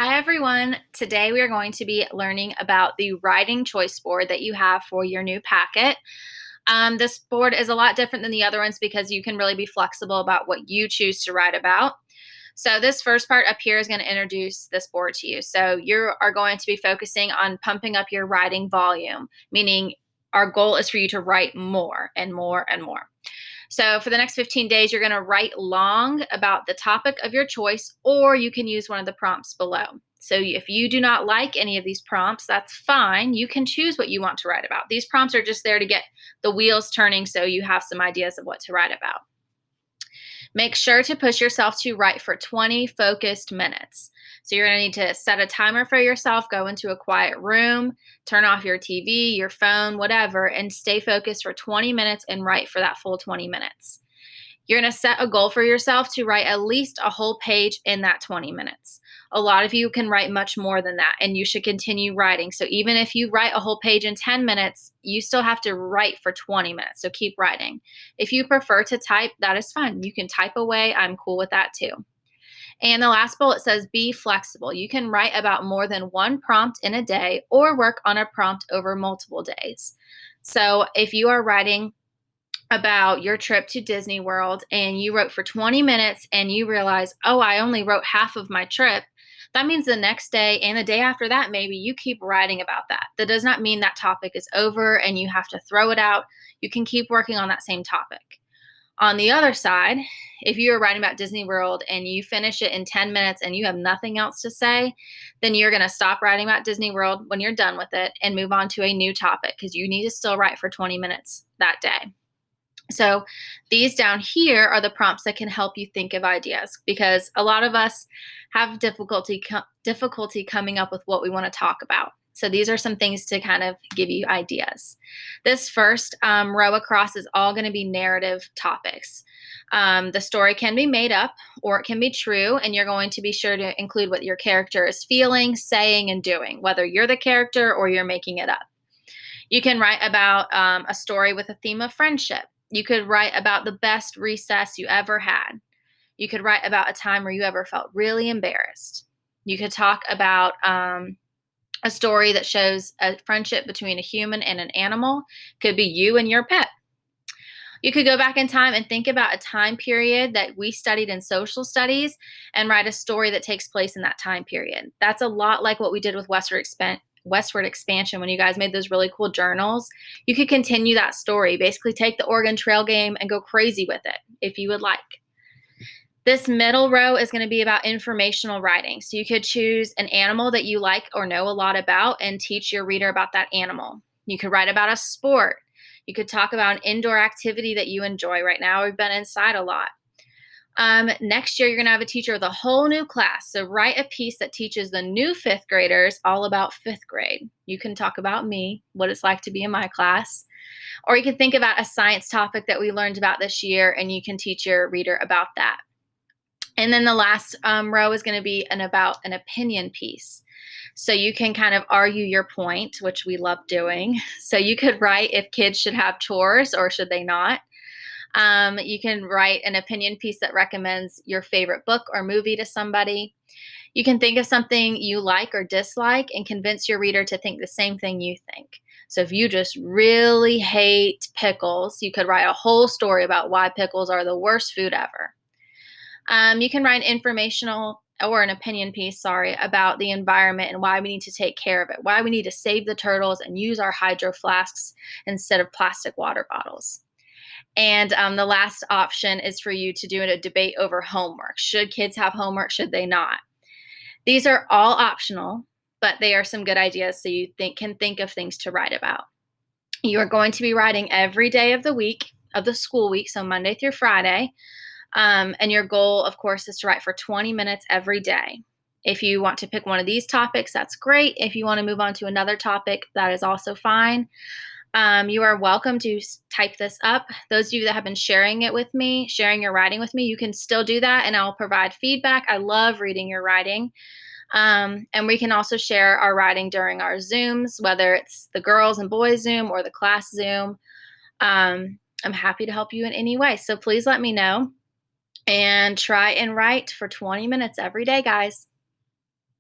Hi everyone. Today we are going to be learning about the writing choice board that you have for your new packet. This board is a lot different than the other ones because you can really be flexible about what you choose to write about. So this first part up here is going to introduce this board to you. So you are going to be focusing on pumping up your writing volume, meaning our goal is for you to write more and more and more. So for the next 15 days, you're going to write long about the topic of your choice, or you can use one of the prompts below. So if you do not like any of these prompts, that's fine. You can choose what you want to write about. These prompts are just there to get the wheels turning so you have some ideas of what to write about. Make sure to push yourself to write for 20 focused minutes. So you're going to need to set a timer for yourself, go into a quiet room, turn off your TV, your phone, whatever, and stay focused for 20 minutes and write for that full 20 minutes. You're going to set a goal for yourself to write at least a whole page in that 20 minutes. A lot of you can write much more than that, and you should continue writing. So even if you write a whole page in 10 minutes, you still have to write for 20 minutes. So keep writing. If you prefer to type, that is fine. You can type away. I'm cool with that too. And the last bullet says be flexible. You can write about more than one prompt in a day or work on a prompt over multiple days. So if you are writing about your trip to Disney World and you wrote for 20 minutes and you realize, oh, I only wrote half of my trip, that means the next day and the day after that, maybe you keep writing about that. That does not mean that topic is over and you have to throw it out. You can keep working on that same topic. On the other side, if you are writing about Disney World and you finish it in 10 minutes and you have nothing else to say, then you're going to stop writing about Disney World when you're done with it and move on to a new topic because you need to still write for 20 minutes that day. So these down here are the prompts that can help you think of ideas because a lot of us have difficulty coming up with what we want to talk about. So these are some things to kind of give you ideas. This first row across is all going to be narrative topics. The story can be made up or it can be true, and you're going to be sure to include what your character is feeling, saying, and doing, whether you're the character or you're making it up. You can write about a story with a theme of friendship. You could write about the best recess you ever had. You could write about a time where you ever felt really embarrassed. You could talk about a story that shows a friendship between a human and an animal. Could be you and your pet. You could go back in time and think about a time period that we studied in social studies and write a story that takes place in that time period. That's a lot like what we did with Westward Expansion when you guys made those really cool journals. You could continue that story, basically take the Oregon Trail game and go crazy with it if you would like. This middle row is going to be about informational writing. So you could choose an animal that you like or know a lot about and teach your reader about that animal. You could write about a sport. You could talk about an indoor activity that you enjoy. Right now, we've been inside a lot. Next year, you're going to have a teacher with a whole new class. So write a piece that teaches the new fifth graders all about fifth grade. You can talk about me, what it's like to be in my class. Or you can think about a science topic that we learned about this year, and you can teach your reader about that. And then the last row is going to be about an opinion piece. So you can kind of argue your point, which we love doing. So you could write if kids should have chores or should they not. You can write an opinion piece that recommends your favorite book or movie to somebody. You can think of something you like or dislike and convince your reader to think the same thing you think. So if you just really hate pickles, you could write a whole story about why pickles are the worst food ever. You can write an informational or an opinion piece, about the environment and why we need to take care of it, why we need to save the turtles and use our hydro flasks instead of plastic water bottles. And the last option is for you to do a debate over homework. Should kids have homework? Should they not? These are all optional, but they are some good ideas so you can think of things to write about. You are going to be writing every day of the school week, so Monday through Friday. And your goal, of course, is to write for 20 minutes every day. If you want to pick one of these topics, that's great. If you want to move on to another topic, that is also fine. You are welcome to type this up. Those of you that have been sharing your writing with me, you can still do that, and I'll provide feedback. I love reading your writing. And we can also share our writing during our Zooms, whether it's the girls and boys Zoom or the class Zoom. I'm happy to help you in any way. So please let me know and try and write for 20 minutes every day, guys.